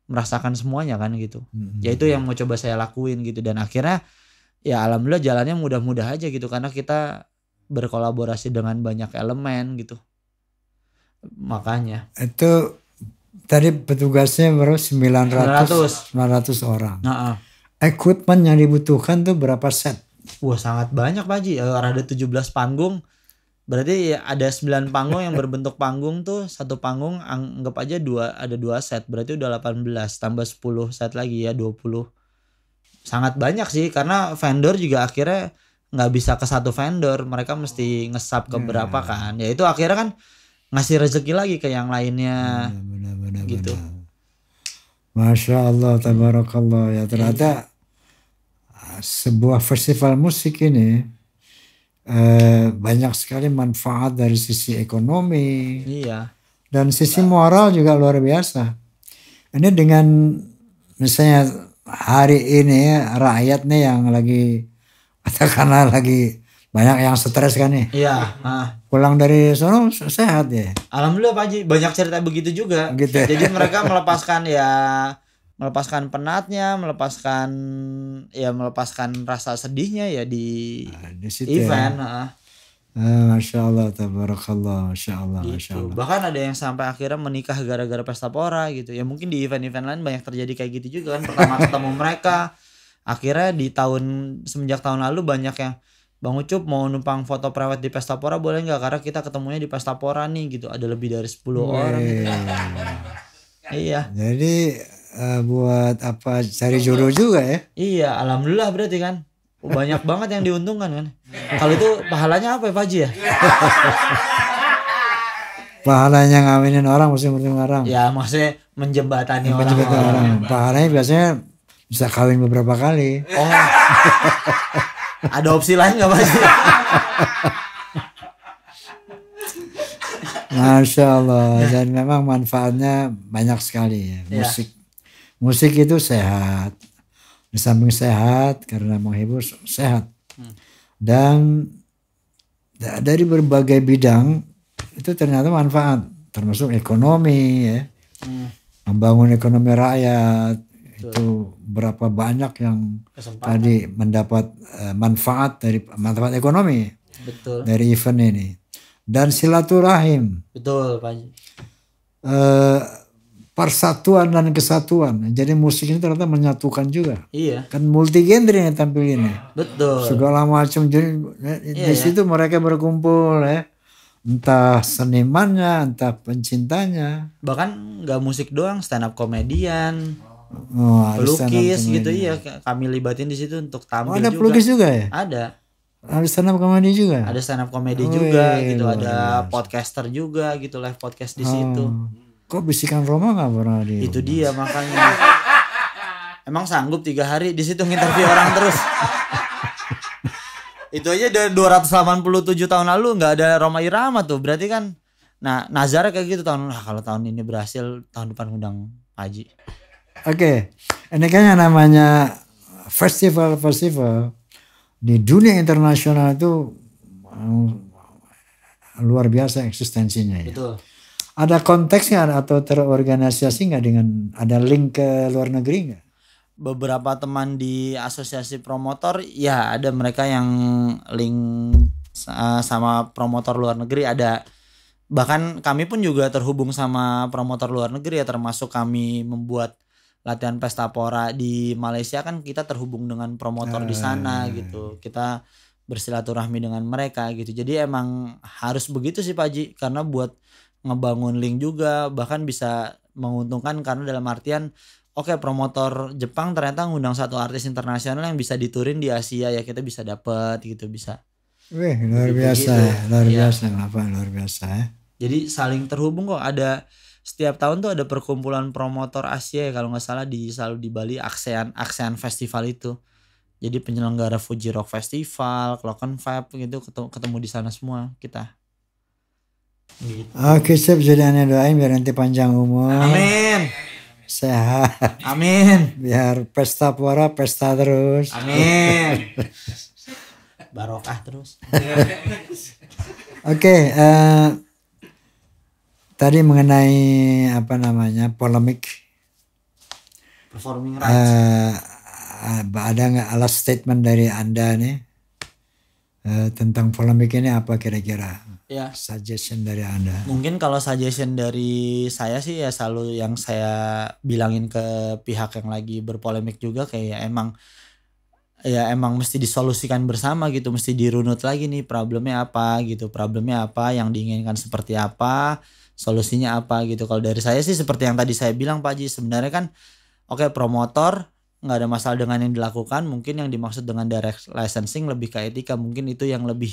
merasakan semuanya kan gitu. Ya itu yang mau coba saya lakuin gitu, dan akhirnya ya alhamdulillah jalannya mudah-mudah aja gitu karena kita berkolaborasi dengan banyak elemen gitu. Makanya itu tadi petugasnya baru 900 orang. Equipment yang dibutuhkan tuh berapa set? Wah sangat banyak Pak Haji. Ada 17 panggung. Berarti ya ada 9 panggung yang berbentuk panggung tuh, satu panggung anggap aja ada 2 set, berarti udah 18 tambah 10 set lagi ya 20. Sangat banyak sih karena vendor juga akhirnya nggak bisa ke satu vendor, mereka mesti ngesap ke berapa kan. Ya itu akhirnya kan ngasih rezeki lagi ke yang lainnya. Benar, gitu. Masya Allah, tabarakallah ya, ternyata sebuah festival musik ini banyak sekali manfaat dari sisi ekonomi. Iya. Dan sisi moral juga luar biasa. Ini dengan misalnya hari ini rakyat nih yang lagi katakanlah lagi banyak yang stres kan nih. Iya. Pulang dari sono sehat ya. Alhamdulillah Pak Haji, banyak cerita begitu juga. Gitu. Jadi mereka melepaskan penatnya, melepaskan rasa sedihnya ya di event. Ya. Masya Allah, tabarakallah, Masya Allah, gitu. Masya Allah. Bahkan ada yang sampai akhirnya menikah gara-gara Pesta Pora gitu. Ya mungkin di event-event lain banyak terjadi kayak gitu juga kan. Pertama ketemu mereka, akhirnya semenjak tahun lalu banyak yang, Bang Ucup mau numpang foto prewed di Pesta Pora boleh nggak? Karena kita ketemunya di Pesta Pora nih gitu. Ada lebih dari 10 orang. Gitu. Iya. Jadi buat apa, cari jodoh juga ya? Iya, alhamdulillah berarti kan. Banyak banget yang diuntungkan kan. Kalau itu pahalanya apa ya Pak Haji ya? Pahalanya ngawinin orang, mesti bertemu orang. Ya maksudnya menjembatani orang. Pahalanya biasanya bisa kawin beberapa kali. Oh. Ada opsi lain nggak Pak Haji? Masya Allah. Dan memang manfaatnya banyak sekali ya. Musik itu sehat. Di samping sehat karena menghibur, sehat. Dan dari berbagai bidang itu ternyata manfaat, termasuk ekonomi ya. Membangun ekonomi rakyat. Betul. Itu berapa banyak yang tadi mendapat manfaat ekonomi. Betul. Dari event ini. Dan silaturahim. Betul Pak Haji. Persatuan dan kesatuan. Jadi musik ini ternyata menyatukan juga. Iya. Kan multi genre yang tampil ini. Betul. Segala macam. Jadi di situ mereka berkumpul ya. Entah senimannya, entah pencintanya. Bahkan nggak musik doang, stand up komedian. Oh, ada stand up pelukis comedy. gitu, iya kami libatin di situ untuk Oh, tampil ada juga. pelukis juga ya? Ada Stand up comedy juga? ada stand up comedy Wih, juga gitu, luar ada biasa. podcaster juga gitu, live podcast di situ. Kok Bisikan Roma nggak pernah di? Itu dia makanya. Emang sanggup 3 hari di situ nginterview orang terus? Itu aja dari 287 tahun lalu nggak ada Roma Irama tuh, berarti kan. Nah, Nazar kayak gitu tahun, kalau tahun ini berhasil, tahun depan undang Haji. Oke, ini kan yang namanya festival di dunia internasional itu luar biasa eksistensinya ya. Betul. Ada konteksnya atau terorganisasi nggak dengan ada link ke luar negeri nggak? Beberapa teman di asosiasi promotor ya ada, mereka yang link sama promotor luar negeri ada. Bahkan kami pun juga terhubung sama promotor luar negeri ya, termasuk kami membuat latihan pesta pora di Malaysia kan kita terhubung dengan promotor di sana gitu. Kita bersilaturahmi dengan mereka gitu. Jadi emang harus begitu sih Pak Haji, karena buat ngebangun link juga, bahkan bisa menguntungkan karena dalam artian oke, promotor Jepang ternyata ngundang satu artis internasional yang bisa diturin di Asia ya, kita bisa dapet gitu, bisa. Wih, luar biasa, luar biasa, kenapa luar biasa ya? Jadi saling terhubung kok. Ada setiap tahun tuh ada perkumpulan promotor Asia ya, kalau nggak salah selalu di Bali, ASEAN Festival itu. Jadi penyelenggara Fuji Rock Festival, Clock&Vibe gitu ketemu di sana semua kita. Gitu. Oke, sip, jadi aneh doain biar nanti panjang umur. Amin. Sehat. Amin. Biar pesta pora pesta terus. Amin. Barokah terus. Oke, tadi mengenai polemik. Performing rights. Ada nggak alas statement dari Anda nih tentang polemik ini, apa kira-kira? Ya. Suggestion dari Anda. Mungkin kalau suggestion dari saya sih ya selalu yang saya bilangin ke pihak yang lagi berpolemik juga, kayak emang mesti disolusikan bersama gitu, mesti dirunut lagi nih problemnya apa, yang diinginkan seperti apa, solusinya apa gitu. Kalau dari saya sih seperti yang tadi saya bilang Pak Haji, sebenarnya kan promotor nggak ada masalah dengan yang dilakukan, mungkin yang dimaksud dengan direct licensing lebih ke etika, mungkin itu yang lebih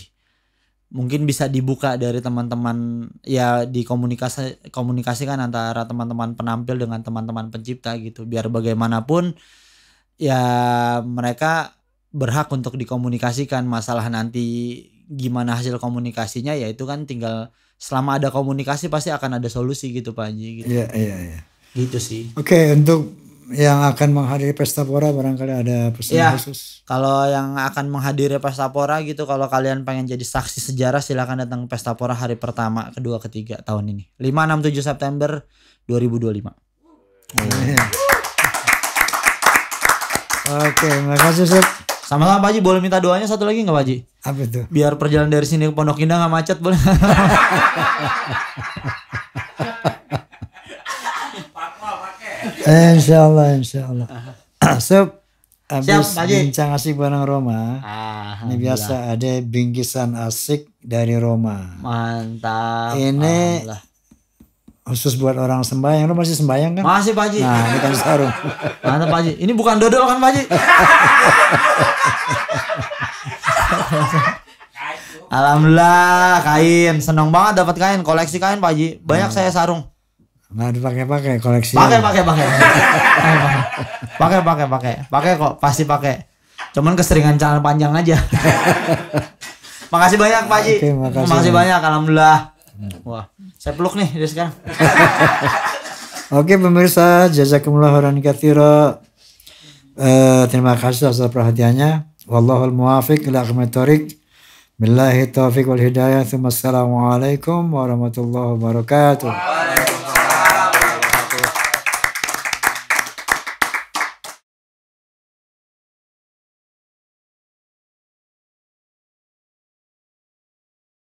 mungkin bisa dibuka dari teman-teman ya, dikomunikasikan antara teman-teman penampil dengan teman-teman pencipta gitu, biar bagaimanapun ya mereka berhak untuk dikomunikasikan. Masalah nanti gimana hasil komunikasinya ya itu kan tinggal, selama ada komunikasi pasti akan ada solusi gitu Pak Haji gitu. Iya. Gitu sih. Oke, untuk yang akan menghadiri pesta pora barangkali ada pesan khusus. Kalau yang akan menghadiri pesta pora gitu, kalau kalian pengen jadi saksi sejarah silakan datang ke pesta pora hari pertama, kedua, ketiga tahun ini. 5, 6, 7 September 2025. Oke, makasih Sep. Sama-sama Pak Haji, boleh minta doanya satu lagi nggak Pak Haji? Apa itu? Biar perjalanan dari sini ke Pondok Indah nggak macet, boleh? Insyaallah. So, habis Siap, bincang asik bareng Roma. Ini biasa ada bingkisan asik dari Roma. Mantap. Ini khusus buat orang sembahyang. Lu masih sembahyang kan? Masih Pak Haji. Nah, ini kan sarung. Mantap Pak Haji. Ini bukan dodol kan Pak Haji? Alhamdulillah, kain. Seneng banget dapat kain, koleksi kain Pak Haji. Banyak saya sarung. Nggak dipakai koleksi. Pakai. Pakai kok, pasti pakai. Cuman keseringan celana panjang aja. Makasih banyak Pak Haji. Oke, makasih banyak, alhamdulillah. Wah, saya peluk nih dari sekarang. Oke pemirsa, jazakumullah khairan katsira. Terima kasih atas perhatiannya. Wallahul muwaffiq ila aqwamit thoriq. Billahi taufiq wal hidayah. Assalamualaikum warahmatullahi wabarakatuh.